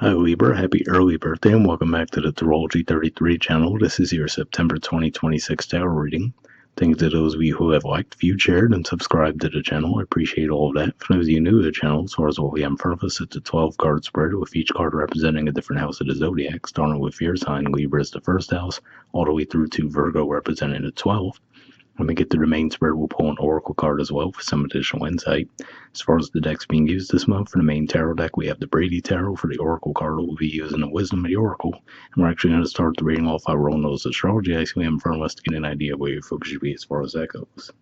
Hi Libra, happy early birthday and welcome back to the Astrology 33 channel. This is your September 2026 tarot reading. Thanks to those of you who have liked, viewed, shared, and subscribed to the channel. I appreciate all of that. For those of you new to the channel, as far as what we have in front of us, it's a 12 card spread with each card representing a different house of the zodiac, starting with your sign, Libra is the first house, all the way through to Virgo representing the 12th. When we get to the main spread, we'll pull an oracle card as well for some additional insight. As far as the decks being used this month, for the main tarot deck, we have the Brady tarot. For the oracle card, we'll be using the wisdom of the oracle. And we're actually going to start the reading off by rolling those astrology dice we have in front of us to get an idea of where your focus should be as far as that goes.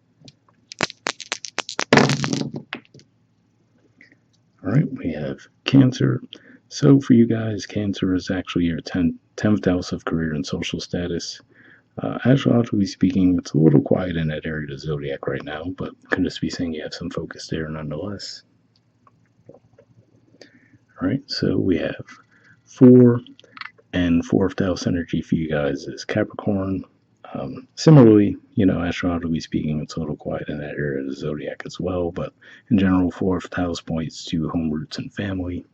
Alright, we have Cancer. So for you guys, Cancer is actually your 10th house of career and social status. Astrologically speaking, it's a little quiet in that area of the zodiac right now, but could just be saying you have some focus there nonetheless. Alright, so we have 4 and 4th house energy for you guys is Capricorn. Similarly, astrologically speaking, it's a little quiet in that area of the zodiac as well, but in general, 4th house points to home roots and family.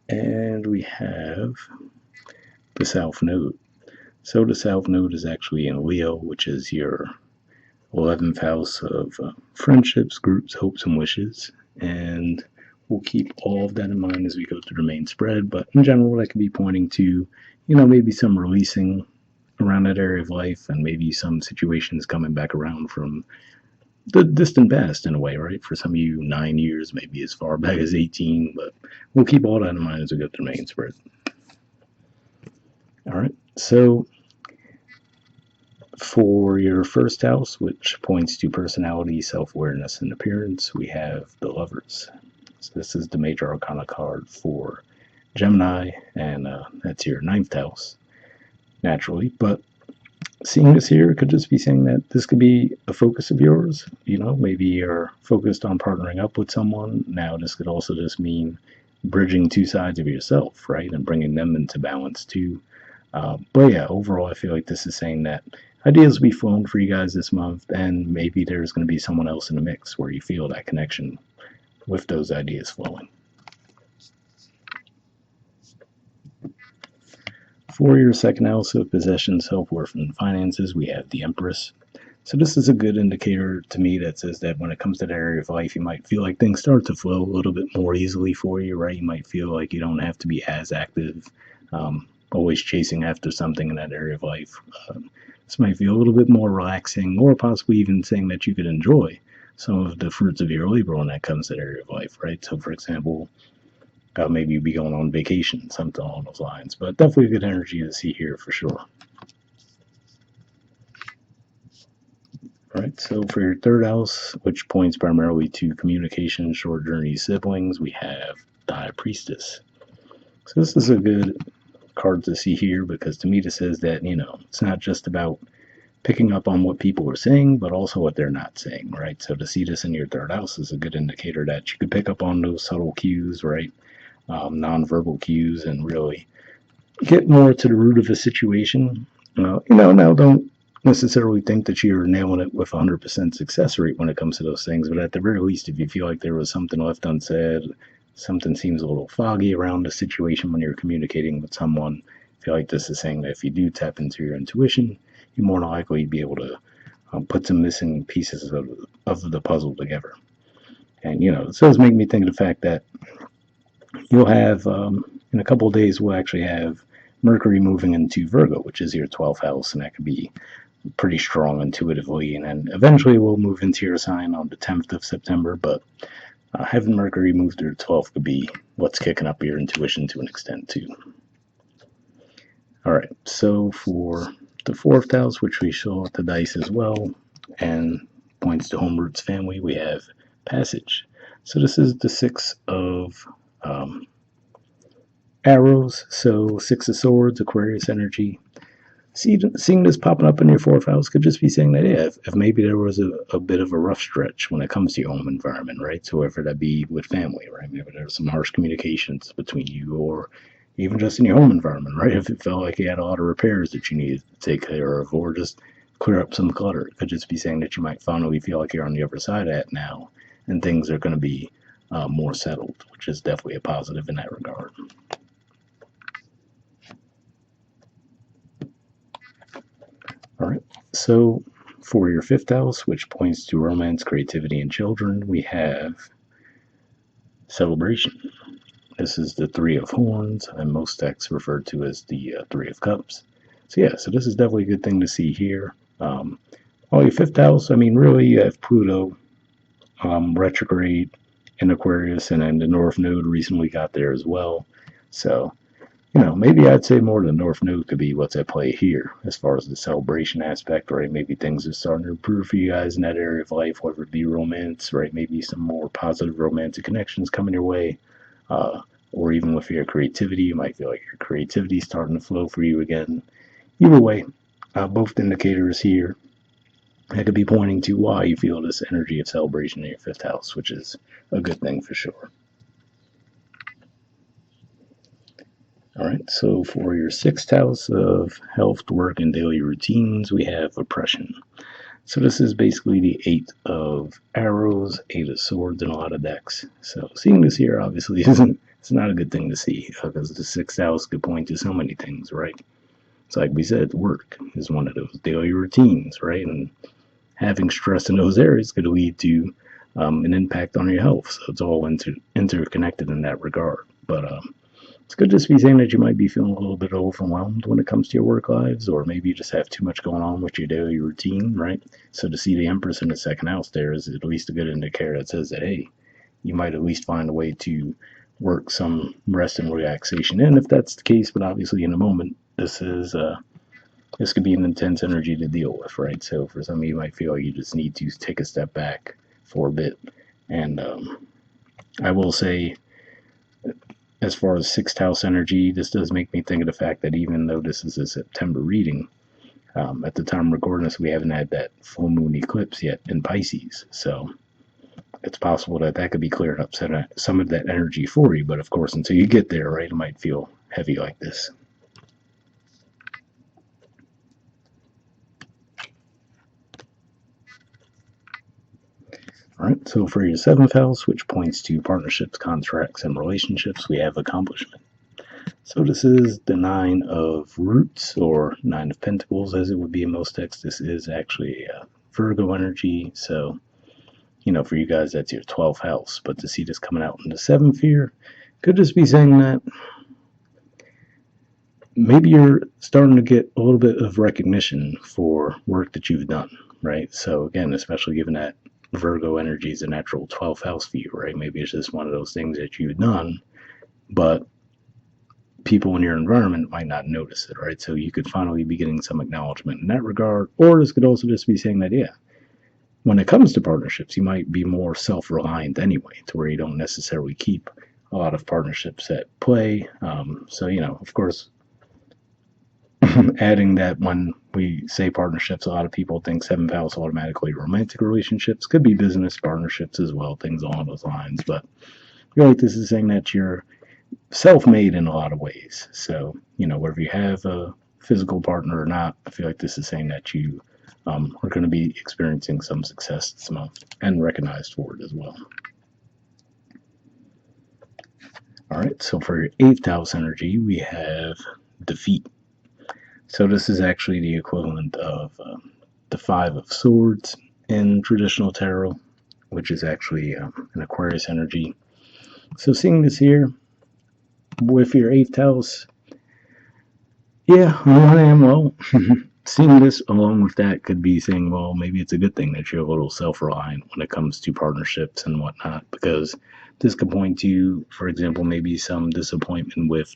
And we have the South Node. So the South Node is actually in Leo, which is your 11th house of friendships, groups, hopes, and wishes. And we'll keep all of that in mind as we go through the main spread. But in general, that could be pointing to, maybe some releasing around that area of life and maybe some situations coming back around from the distant past in a way, right? For some of you, 9 years, maybe as far back as 18. But we'll keep all that in mind as we go through the main spread. All right, so for your first house, which points to personality, self-awareness, and appearance, we have the Lovers. So this is the major arcana card for Gemini, and that's your 9th house, naturally. But seeing this here could just be saying that this could be a focus of yours. Maybe you're focused on partnering up with someone. Now, this could also just mean bridging two sides of yourself, right, and bringing them into balance too. But yeah, overall, I feel like this is saying that ideas will be flowing for you guys this month, and maybe there's going to be someone else in the mix where you feel that connection with those ideas flowing. For your second house of possession, self-worth, and finances, we have the Empress. So this is a good indicator to me that says that when it comes to that area of life, you might feel like things start to flow a little bit more easily for you, right? You might feel like you don't have to be as active, always chasing after something in that area of life. This might feel a little bit more relaxing, or possibly even saying that you could enjoy some of the fruits of your labor when that comes to that area of life, right? So, for example, maybe you'd be going on vacation, something along those lines. But definitely a good energy to see here for sure. All right, so for your third house, which points primarily to communication, short journey, siblings, we have the High Priestess. So this is a good card to see here because to me this says that, it's not just about picking up on what people are saying, but also what they're not saying, right? So to see this in your third house is a good indicator that you could pick up on those subtle cues, right? Nonverbal cues, and really get more to the root of the situation. Now don't necessarily think that you're nailing it with 100% success rate when it comes to those things, but at the very least, if you feel like there was something left unsaid, something seems a little foggy around the situation when you're communicating with someone, I feel like this is saying that if you do tap into your intuition, you're more than likely to be able to put some missing pieces of the puzzle together. And, it does make me think of the fact that you'll have, in a couple of days, we'll actually have Mercury moving into Virgo, which is your 12th house, and that could be pretty strong intuitively. And then eventually we'll move into your sign on the 10th of September, but having Mercury move through the 12th could be what's kicking up your intuition to an extent too. All right, so for the 4th house, which we saw at the dice as well, and points to home roots family, we have Passage. So this is the 6 of arrows, so 6 of swords, Aquarius energy. Seeing this popping up in your 4th house could just be saying that, yeah, if maybe there was a bit of a rough stretch when it comes to your home environment, right? So whether that be with family, right? Maybe there's some harsh communications between you, or even just in your home environment, right? If it felt like you had a lot of repairs that you needed to take care of, or just clear up some clutter, it could just be saying that you might finally feel like you're on the other side of that now, and things are going to be more settled, which is definitely a positive in that regard. All right. So for your fifth house, which points to romance, creativity, and children, we have celebration. This is the Three of Horns, and most texts referred to as the Three of Cups. So yeah, so this is definitely a good thing to see here. Your fifth house, I mean, really, you have Pluto retrograde in Aquarius, and then the North Node recently got there as well. So maybe I'd say more the North Node could be what's at play here as far as the celebration aspect, right? Maybe things are starting to improve for you guys in that area of life, whether it be romance, right? Maybe some more positive romantic connections coming your way. Or even with your creativity, you might feel like your creativity is starting to flow for you again. Either way, both indicators here that could be pointing to why you feel this energy of celebration in your fifth house, which is a good thing for sure. All right, so for your sixth house of health, work, and daily routines, we have oppression. So this is basically the eight of arrows, eight of swords, and a lot of decks. So seeing this here obviously isn't it's not a good thing to see because the sixth house could point to so many things, right? It's like we said, work is one of those daily routines, right? And having stress in those areas could lead to an impact on your health. So it's all interconnected in that regard. But it's good to be saying that you might be feeling a little bit overwhelmed when it comes to your work lives, or maybe you just have too much going on with your daily routine, right? So to see the Empress in the second house there is at least a good indicator that says that, hey, you might at least find a way to work some rest and relaxation in if that's the case. But obviously, in the moment, this could be an intense energy to deal with, right? So for some of you, might feel like you just need to take a step back for a bit. And I will say, as far as sixth house energy, this does make me think of the fact that even though this is a September reading, at the time of recording this, we haven't had that full moon eclipse yet in Pisces. So it's possible that that could be clearing up some of that energy for you. But of course, until you get there, right, it might feel heavy like this. All right, so for your seventh house, which points to partnerships, contracts, and relationships, we have accomplishment. So this is the nine of roots, or nine of pentacles, as it would be in most texts. This is actually Virgo energy. So, for you guys, that's your 12th house. But to see this coming out in the seventh here, could just be saying that maybe you're starting to get a little bit of recognition for work that you've done, right? So again, especially given that Virgo energy is a natural 12th house for you, right? Maybe it's just one of those things that you've done, but people in your environment might not notice it, right? So you could finally be getting some acknowledgement in that regard. Or this could also just be saying that, yeah, when it comes to partnerships, you might be more self-reliant anyway, to where you don't necessarily keep a lot of partnerships at play. So, of course, adding that when we say partnerships, a lot of people think seventh house automatically romantic relationships, could be business partnerships as well, things along those lines. But I feel like this is saying that you're self-made in a lot of ways. So, whether you have a physical partner or not, I feel like this is saying that you are going to be experiencing some success this month and recognized for it as well. All right, so for your eighth house energy, we have defeat. So this is actually the equivalent of the Five of Swords in traditional tarot, which is actually an Aquarius energy. So seeing this here with your eighth house, yeah, on one hand, well, seeing this along with that could be saying, well, maybe it's a good thing that you're a little self-reliant when it comes to partnerships and whatnot, because this could point to, for example, maybe some disappointment with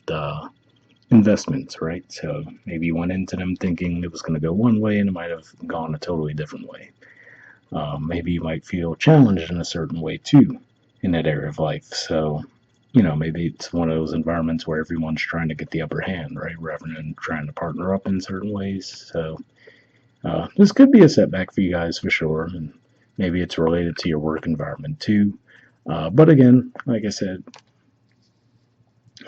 investments, right? So maybe you went into them thinking it was going to go one way and it might have gone a totally different way. Maybe you might feel challenged in a certain way too in that area of life. So, maybe it's one of those environments where everyone's trying to get the upper hand, right? Rather than trying to partner up in certain ways. So, this could be a setback for you guys for sure. And maybe it's related to your work environment too. But again, like I said,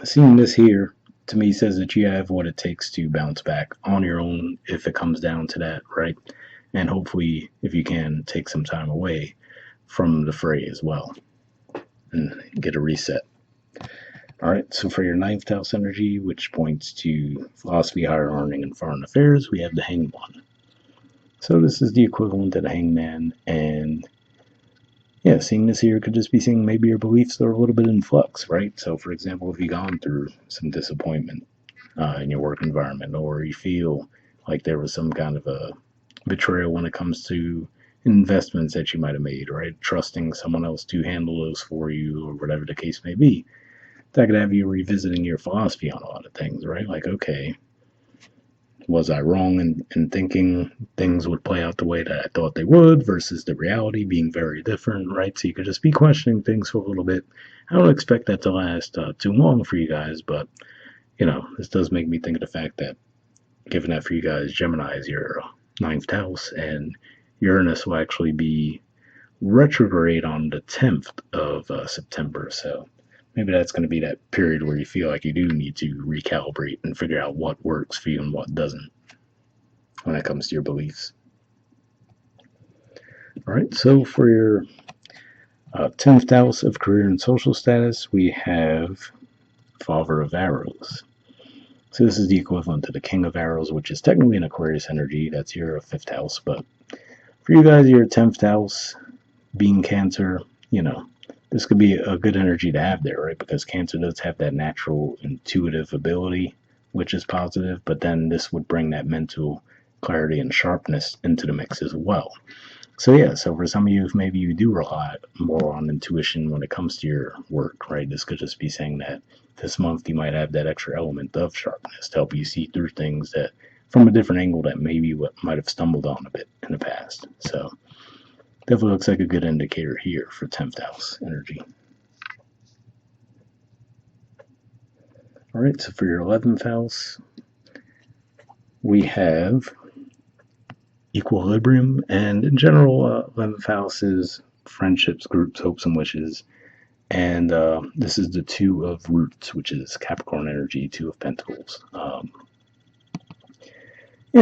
seeing this here to me says that you have what it takes to bounce back on your own if it comes down to that, right? And hopefully, if you can, take some time away from the fray as well. and get a reset. All right, so for your ninth house energy, which points to philosophy, higher learning, and foreign affairs, we have the Hanged One. So this is the equivalent of the Hangman, and yeah, seeing this here could just be seeing maybe your beliefs are a little bit in flux, right? So, for example, if you've gone through some disappointment in your work environment, or you feel like there was some kind of a betrayal when it comes to investments that you might have made, right? Trusting someone else to handle those for you, or whatever the case may be, that could have you revisiting your philosophy on a lot of things, right? Like, okay, was I wrong in thinking things would play out the way that I thought they would versus the reality being very different, right? So you could just be questioning things for a little bit. I don't expect that to last too long for you guys, but, this does make me think of the fact that, given that for you guys, Gemini is your ninth house, and Uranus will actually be retrograde on the 10th of September. So maybe that's going to be that period where you feel like you do need to recalibrate and figure out what works for you and what doesn't when it comes to your beliefs. All right, so for your 10th house of career and social status, we have Father of Arrows. So this is the equivalent to the King of Arrows, which is technically an Aquarius energy. That's your 5th house. But for you guys, your 10th house being Cancer, this could be a good energy to have there, right? Because Cancer does have that natural intuitive ability, which is positive, but then this would bring that mental clarity and sharpness into the mix as well. So yeah, so for some of you, maybe you do rely more on intuition when it comes to your work, right? This could just be saying that this month you might have that extra element of sharpness to help you see through things that from a different angle that maybe you might have stumbled on a bit in the past. So definitely looks like a good indicator here for 10th house energy. All right, so for your 11th house, we have equilibrium, and in general, 11th house is friendships, groups, hopes, and wishes. And this is the 2 of roots, which is Capricorn energy, 2 of pentacles.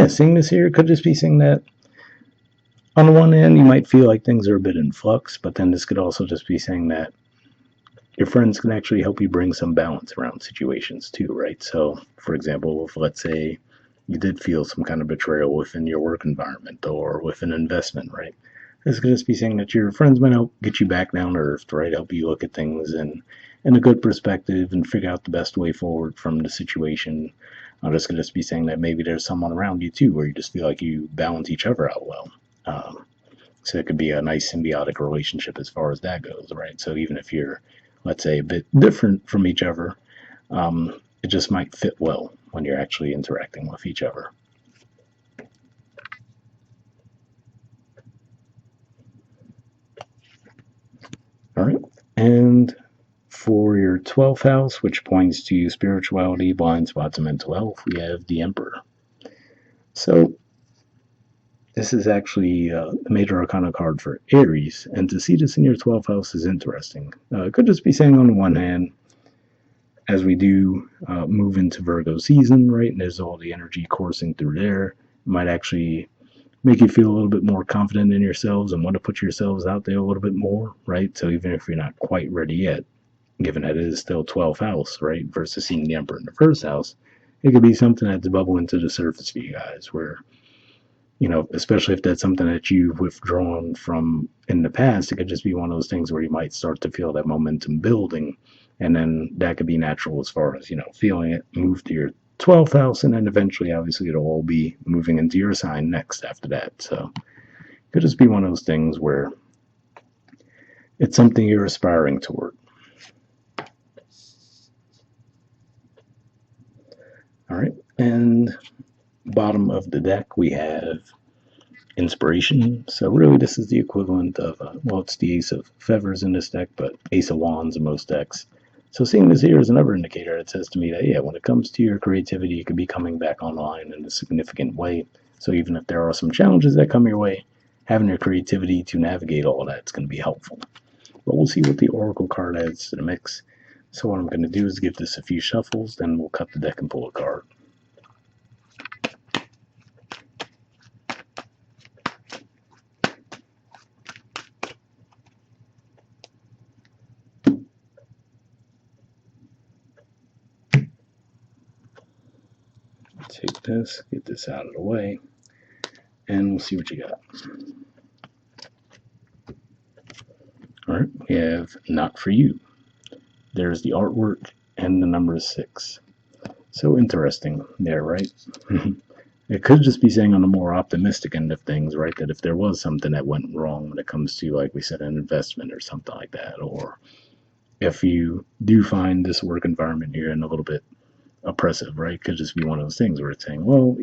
Seeing this here could just be saying that on the one hand, you might feel like things are a bit in flux, but then this could also just be saying that your friends can actually help you bring some balance around situations too, right? So, for example, if let's say you did feel some kind of betrayal within your work environment or with an investment, right? This could just be saying that your friends might help get you back down to earth, right? Help you look at things in a good perspective and figure out the best way forward from the situation. This could just be saying that maybe there's someone around you too where you just feel like you balance each other out well. So it could be a nice symbiotic relationship as far as that goes, right? So even if you're, let's say, a bit different from each other, it just might fit well when you're actually interacting with each other. All right, and for your 12th house, which points to spirituality, blind spots, and mental health, we have the Emperor. So this is actually a major arcana card for Aries, and to see this in your 12th house is interesting. It could just be saying on the one hand, as we do move into Virgo season, right, and there's all the energy coursing through there, it might actually make you feel a little bit more confident in yourselves and want to put yourselves out there a little bit more, right? So even if you're not quite ready yet, given that it is still 12th house, right, versus seeing the Emperor in the first house, it could be something that's bubbling to the surface for you guys where, especially if that's something that you've withdrawn from in the past, it could just be one of those things where you might start to feel that momentum building. And then that could be natural as far as, feeling it move to your 12th house. And then eventually, obviously, it'll all be moving into your sign next after that. So it could just be one of those things where it's something you're aspiring toward. All right. And bottom of the deck, we have inspiration. So really, this is the equivalent of, it's the Ace of Feathers in this deck, but Ace of Wands in most decks. So seeing this here is another indicator. It says to me that, when it comes to your creativity, it could be coming back online in a significant way. So even if there are some challenges that come your way, having your creativity to navigate all of that is going to be helpful. But we'll see what the Oracle card adds to the mix. So what I'm going to do is give this a few shuffles, then we'll cut the deck and pull a card. take this, get this out of the way, and we'll see what you got. All right, we have Not For You. There's the artwork and the number 6. So interesting there, right? It could just be saying on the more optimistic end of things, right? That if there was something that went wrong when it comes to, like we said, an investment or something like that, or if you do find this work environment here in a little bit oppressive, right? It could just be one of those things where it's saying, well,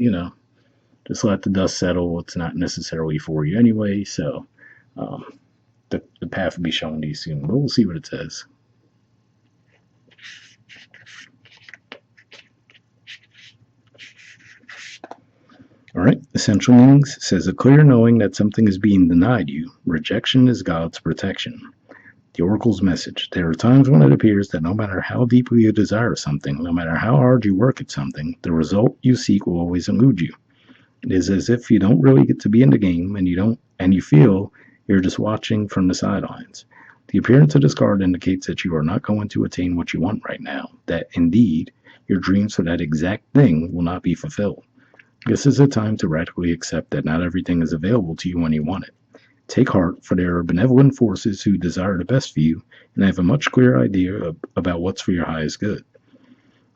just let the dust settle. It's not necessarily for you anyway, so um, the path will be shown to you soon. But we'll see what it says. All right, essential meanings says a clear knowing that something is being denied you. Rejection is God's protection. The Oracle's message. There are times when it appears that no matter how deeply you desire something, no matter how hard you work at something, the result you seek will always elude you. It is as if you don't really get to be in the game and you feel you're just watching from the sidelines. The appearance of this card indicates that you are not going to attain what you want right now, that indeed your dreams for that exact thing will not be fulfilled. This is a time to radically accept that not everything is available to you when you want it. Take heart, for there are benevolent forces who desire the best for you and have a much clearer idea about what's for your highest good.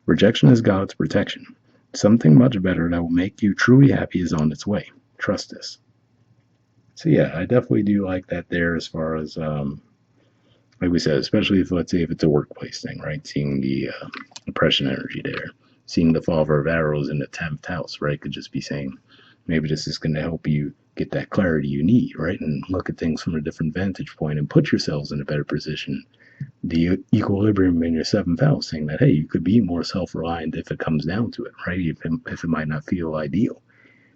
Rejection is God's protection. Something much better that will make you truly happy is on its way. Trust this. So yeah, I definitely do like that there as far as, like we said, especially if, let's say, if it's a workplace thing, right? Seeing the oppression energy there. Seeing the Father of Arrows in the 10th house, right? Could just be saying, maybe this is going to help you get that clarity you need, right? And look at things from a different vantage point and put yourselves in a better position. The equilibrium in your 7th house, saying that, hey, you could be more self-reliant if it comes down to it, right? If it might not feel ideal.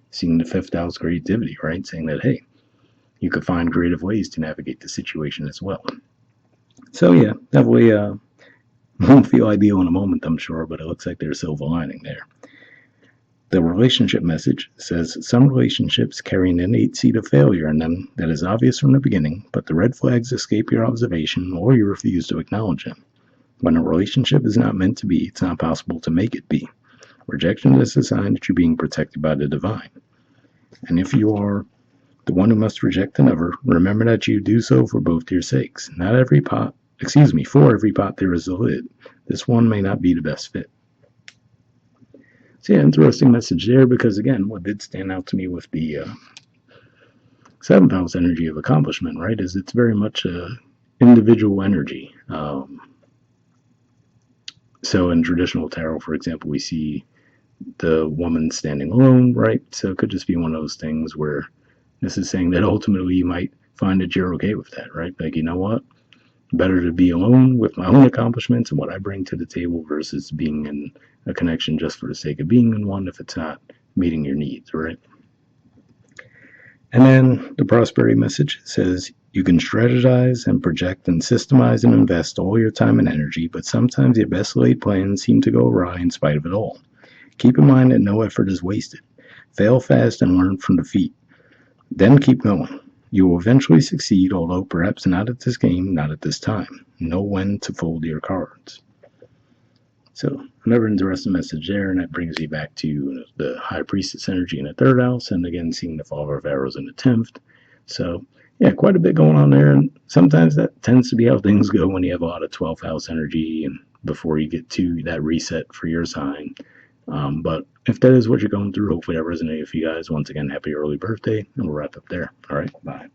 Seeing the 5th house creativity, right? Saying that, hey, you could find creative ways to navigate the situation as well. So yeah, definitely won't feel ideal in a moment, I'm sure, but it looks like there's silver lining there. The relationship message says some relationships carry an innate seed of failure in them that is obvious from the beginning, but the red flags escape your observation or you refuse to acknowledge them. When a relationship is not meant to be, it's not possible to make it be. Rejection is a sign that you're being protected by the divine. And if you are the one who must reject another, remember that you do so for both your sakes. For every pot there is a lid. This one may not be the best fit. So yeah, interesting message there because again, what did stand out to me with the 7th house energy of accomplishment, right, is it's very much a individual energy. So in traditional tarot, for example, we see the woman standing alone, right? So it could just be one of those things where this is saying that ultimately you might find that you're okay with that, right? Like, you know what? Better to be alone with my own accomplishments and what I bring to the table versus being in a connection just for the sake of being in one if it's not meeting your needs, right? And then the prosperity message says you can strategize and project and systemize and invest all your time and energy, but sometimes your best laid plans seem to go awry in spite of it all. Keep in mind that no effort is wasted. Fail fast and learn from defeat. Then keep going. You will eventually succeed, although perhaps not at this game, not at this time. Know when to fold your cards. So, another interesting message there, and that brings me back to the High Priestess energy in the 3rd house, and again, seeing the Father of Arrows in the 10th. So, yeah, quite a bit going on there, and sometimes that tends to be how things go when you have a lot of 12th house energy and before you get to that reset for your sign. But if that is what you're going through, hopefully that resonated with you guys. Once again, happy early birthday, and we'll wrap up there. All right, bye.